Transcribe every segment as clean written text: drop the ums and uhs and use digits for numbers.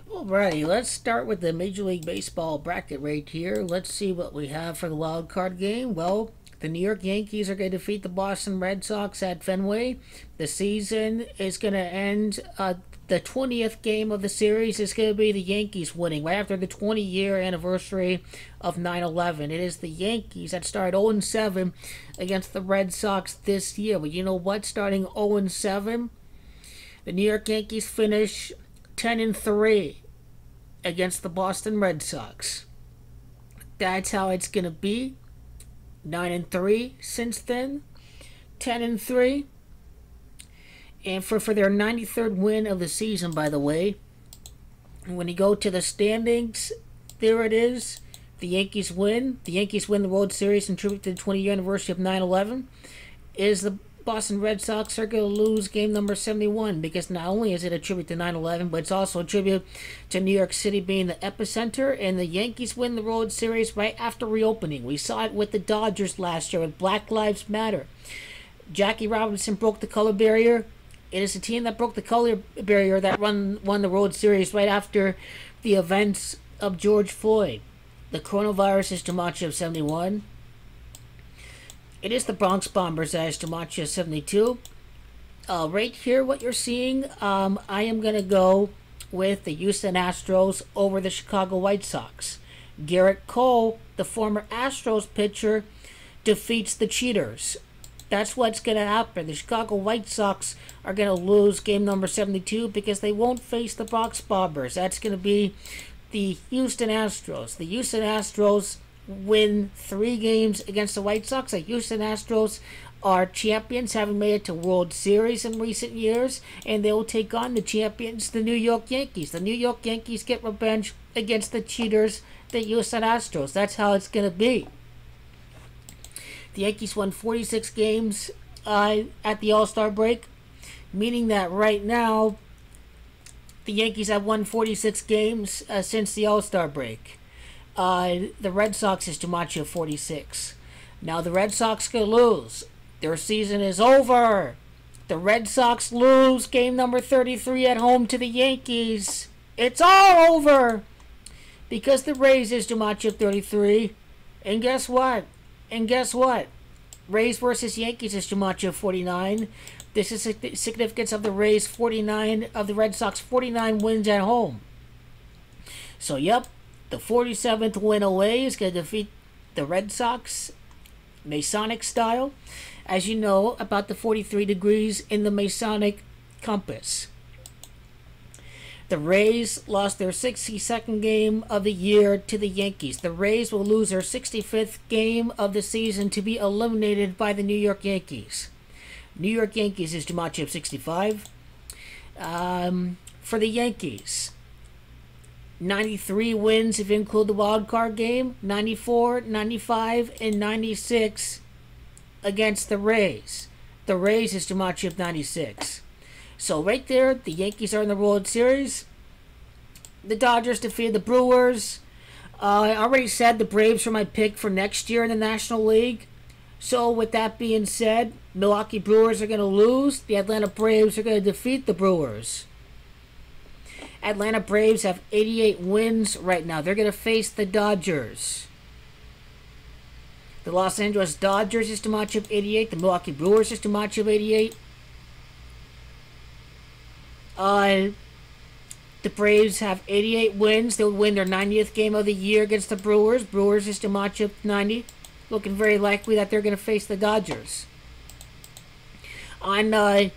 Alrighty, let's start with the Major League Baseball bracket right here. Let's see what we have for the wild card game. Well, the New York Yankees are going to defeat the Boston Red Sox at Fenway. The season is going to end. The 20th game of the series is going to be the Yankees winning right after the 20-year anniversary of 9/11. It is the Yankees that started 0-7 against the Red Sox this year. But you know what? Starting 0-7, the New York Yankees finish 10-3 against the Boston Red Sox. That's how it's going to be. 9-3 since then. 10-3. And for their 93rd win of the season, by the way. When you go to the standings, there it is. The Yankees win. The Yankees win the World Series in tribute to the 20-year anniversary of 9/11. Is the Boston Red Sox are going to lose game number 71 because not only is it a tribute to 9/11, but it's also a tribute to New York City being the epicenter, and the Yankees win the World Series right after reopening. We saw it with the Dodgers last year with Black Lives Matter. Jackie Robinson broke the color barrier. It is the team that broke the color barrier that won the World Series right after the events of George Floyd. The coronavirus is Dimaggio 71. It is the Bronx Bombers as Dimaggio 72. Right here, what you're seeing, I am going to go with the Houston Astros over the Chicago White Sox. Gerritt Cole, the former Astros pitcher, defeats the cheaters. That's what's going to happen. The Chicago White Sox are going to lose game number 72 because they won't face the Bronx Bombers. That's going to be the Houston Astros. The Houston Astros win 3 games against the White Sox. The Houston Astros are champions, having made it to World Series in recent years, and they will take on the champions, the New York Yankees. The New York Yankees get revenge against the cheaters, the Houston Astros. That's how it's going to be. The Yankees won 46 games at the All-Star break, meaning that right now the Yankees have won 46 games since the All-Star break. The Red Sox is Dimaggio 46. Now the Red Sox could lose. Their season is over. The Red Sox lose game number 33 at home to the Yankees. It's all over because the Rays is Dimaggio 33. And guess what? Rays versus Yankees is Dimaggio 49. This is the significance of the Rays 49, of the Red Sox 49 wins at home. So, yep, the 47th win away is going to defeat the Red Sox, Masonic style. As you know, about the 43 degrees in the Masonic compass. The Rays lost their 62nd game of the year to the Yankees. The Rays will lose their 65th game of the season to be eliminated by the New York Yankees. New York Yankees is Dimaggio 65. For the Yankees, 93 wins if you include the wild card game, 94, 95, and 96 against the Rays. The Rays is Dimaggio 96. So right there, the Yankees are in the World Series. The Dodgers defeated the Brewers. I already said the Braves are my pick for next year in the National League. So with that being said, Milwaukee Brewers are going to lose. The Atlanta Braves are going to defeat the Brewers. Atlanta Braves have 88 wins right now. They're going to face the Dodgers. The Los Angeles Dodgers is Dimaggio 88. The Milwaukee Brewers is Dimaggio 88. The Braves have 88 wins. They'll win their 90th game of the year against the Brewers. Brewers is Dimaggio 90. Looking very likely that they're going to face the Dodgers. On the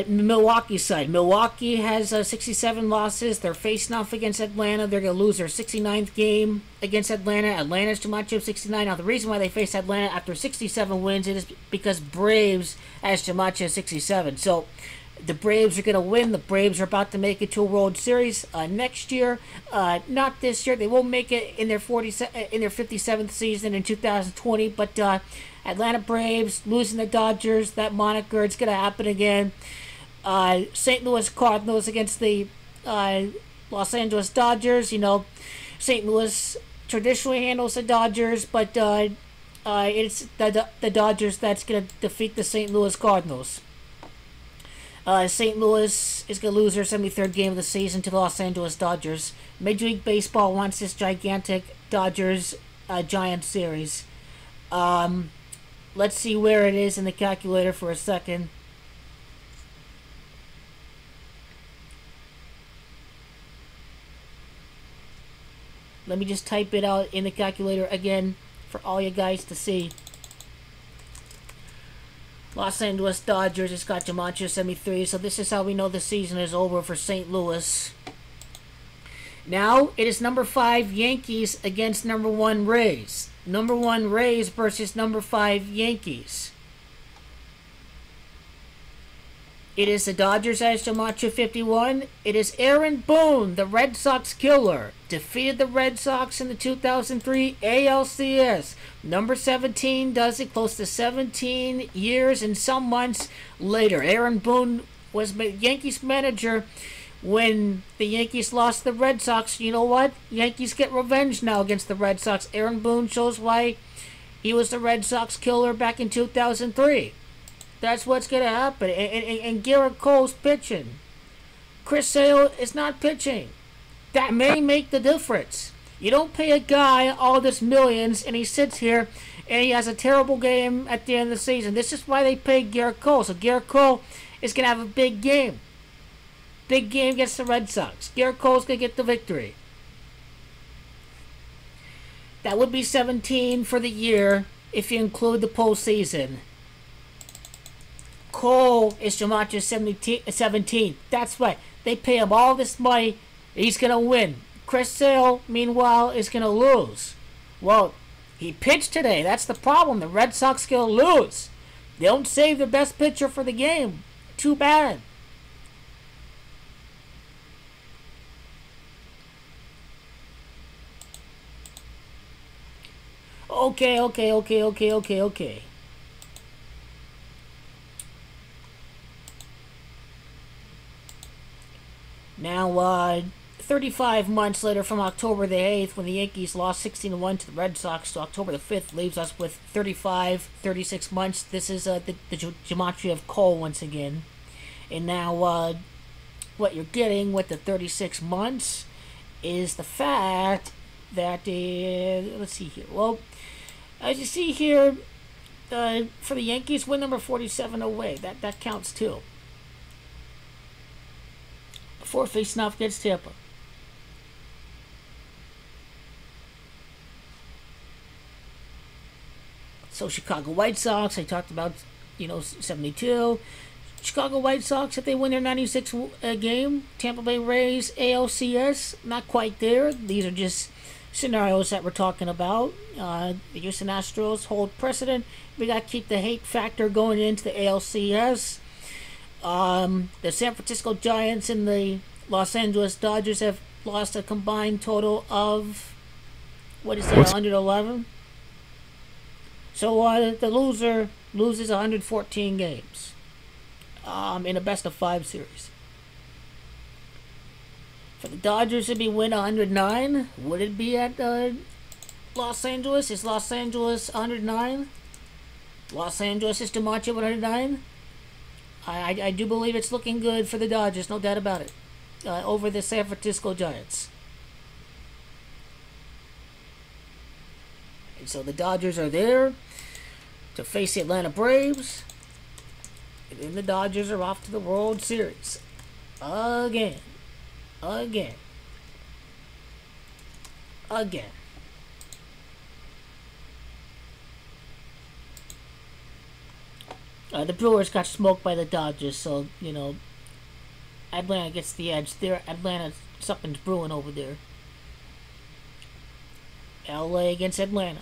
Milwaukee side, Milwaukee has 67 losses. They're facing off against Atlanta. They're going to lose their 69th game against Atlanta. Atlanta's Dimaggio 69. Now, the reason why they face Atlanta after 67 wins is because Braves has Dimaggio 67. So, the Braves are going to win. The Braves are about to make it to a World Series next year. Not this year. They won't make it in their 57th season in 2020. But Atlanta Braves losing the Dodgers, that moniker, it's going to happen again. St. Louis Cardinals against the Los Angeles Dodgers. You know, St. Louis traditionally handles the Dodgers, but it's the Dodgers that's going to defeat the St. Louis Cardinals. St. Louis is going to lose their 73rd game of the season to the Los Angeles Dodgers. Major League Baseball wants this gigantic Dodgers-Giants series. Let's see where it is in the calculator for a second. Let me just type it out in the calculator again for all you guys to see. Los Angeles Dodgers, it's got Gematria 73, so this is how we know the season is over for St. Louis. Now, it is number 5 Yankees against number 1 Rays. Number 1 Rays versus number 5 Yankees. It is the Dodgers as Gematria 51. It is Aaron Boone, the Red Sox killer. Defeated the Red Sox in the 2003 ALCS. Number 17 does it close to 17 years and some months later. Aaron Boone was Yankees manager when the Yankees lost the Red Sox. You know what? Yankees get revenge now against the Red Sox. Aaron Boone shows why he was the Red Sox killer back in 2003. That's what's going to happen. And Gerritt Cole's pitching. Chris Sale is not pitching. That may make the difference. You don't pay a guy all this millions and he sits here and he has a terrible game at the end of the season. This is why they paid Gerritt Cole. So Gerritt Cole is going to have a big game. Big game against the Red Sox. Gerritt Cole's going to get the victory. That would be 17 for the year if you include the postseason. Cole is Gematria 17. That's right. They pay him all this money. He's going to win. Chris Sale, meanwhile, is going to lose. Well, he pitched today. That's the problem. The Red Sox going to lose. They don't save their best pitcher for the game. Too bad. Okay. Now, 35 months later from October the 8th, when the Yankees lost 16-1 to the Red Sox, to October the 5th leaves us with 36 months. This is the Gematria of Cole once again. And now, what you're getting with the 36 months is the fact that, let's see here. Well, as you see here, for the Yankees, win number 47 away. That counts too. Before facing off against Tampa. So Chicago White Sox, I talked about, 72. Chicago White Sox, if they win their 96 game. Tampa Bay Rays, ALCS, not quite there. These are just scenarios that we're talking about. The Houston Astros hold precedent. We got to keep the hate factor going into the ALCS. The San Francisco Giants and the Los Angeles Dodgers have lost a combined total of, 111? So the loser loses 114 games in a best-of-5 series. For the Dodgers, it'd be win 109. Would it be at Los Angeles? Is Los Angeles 109? Los Angeles is Gematria 109? I do believe it's looking good for the Dodgers, no doubt about it, over the San Francisco Giants. And so the Dodgers are there to face the Atlanta Braves. And then the Dodgers are off to the World Series. Again. The Brewers got smoked by the Dodgers, so, Atlanta gets the edge there. Atlanta, something's brewing over there. LA against Atlanta.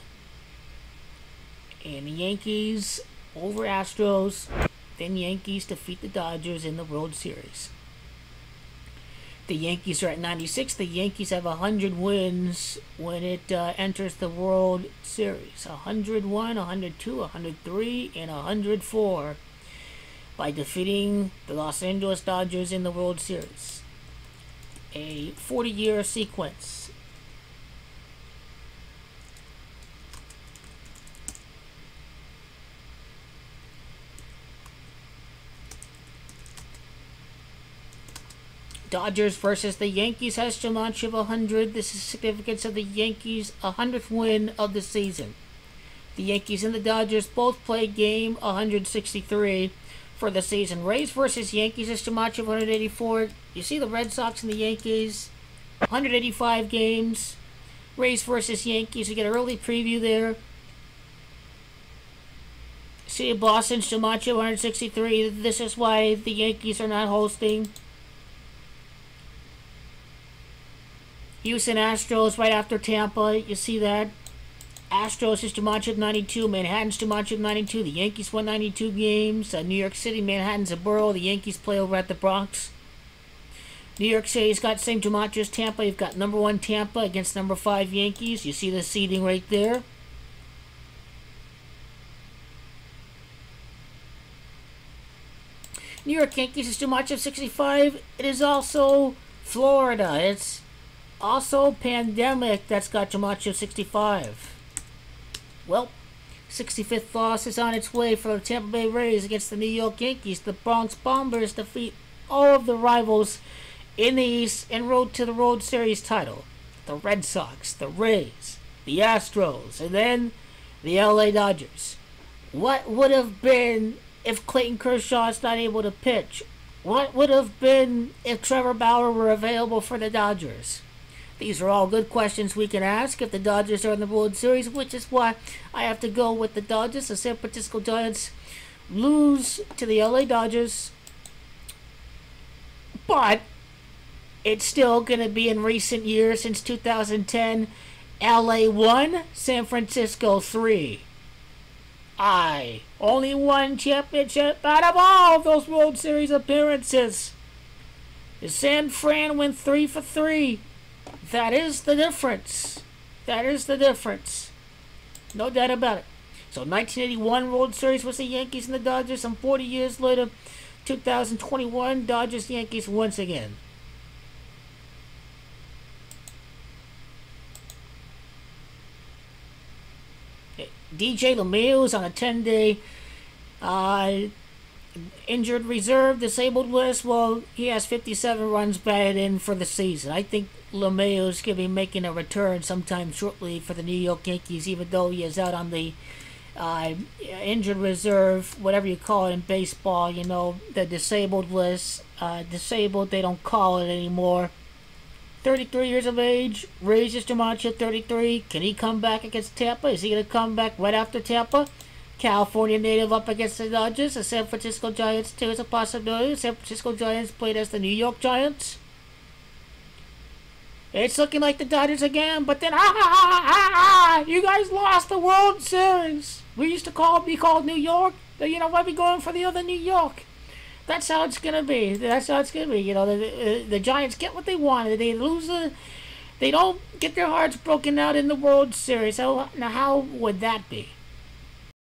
And the Yankees over Astros. Then Yankees defeat the Dodgers in the World Series. The Yankees are at 96. The Yankees have 100 wins when it enters the World Series. 101, 102, 103, and 104 by defeating the Los Angeles Dodgers in the World Series. A 40-year sequence. Dodgers versus the Yankees has Jumanji of 100. This is significance of the Yankees' 100th win of the season. The Yankees and the Dodgers both play game 163 for the season. Rays versus Yankees is Jumanji of 184. You see the Red Sox and the Yankees, 185 games. Rays versus Yankees, you get an early preview there. See Boston's Jumanji of 163. This is why the Yankees are not hosting. Houston Astros right after Tampa. You see that. Astros is Jumanji of 92. Manhattan's Jumanji of 92. The Yankees won 92 games. New York City, Manhattan's a borough. The Yankees play over at the Bronx. New York City's got same Jumanji as Tampa. You've got number 1 Tampa against number 5 Yankees. You see the seeding right there. New York Yankees is Jumanji of 65. It is also Florida. It's also pandemic that's got Jumanji of 65. Well, 65th loss is on its way for the Tampa Bay Rays against the New York Yankees. The Bronx Bombers defeat all of the rivals in the East en route to the World Series title. The Red Sox, the Rays, the Astros, and then the LA Dodgers. What would have been if Clayton Kershaw is not able to pitch? What would have been if Trevor Bauer were available for the Dodgers? These are all good questions we can ask if the Dodgers are in the World Series, which is why I have to go with the Dodgers. The San Francisco Giants lose to the LA Dodgers, but it's still going to be in recent years since 2010. LA 1, San Francisco 3. Only one championship out of all of those World Series appearances. The San Fran went 3 for 3. That is the difference. That is the difference. No doubt about it. So 1981 World Series was the Yankees and the Dodgers. And 40 years later, 2021, Dodgers-Yankees once again. DJ LeMahieu is on a 10-day injured reserve, disabled list. Well, he has 57 runs batted in for the season. I think LeMahieu is going to be making a return sometime shortly for the New York Yankees, even though he is out on the injured reserve, whatever you call it in baseball. You know, the disabled list. Disabled, they don't call it anymore. 33 years of age, Rays is Jumanji at 33. Can he come back against Tampa? Is he going to come back right after Tampa? California native up against the Dodgers. The San Francisco Giants, too, is a possibility. The San Francisco Giants played as the New York Giants. It's looking like the Dodgers again, but then, you guys lost the World Series. We used to be called New York. You know, why are we going for the other New York? That's how it's gonna be. That's how it's gonna be. You know, the Giants get what they wanted. They lose. They don't get their hearts broken out in the World Series. Now, how would that be?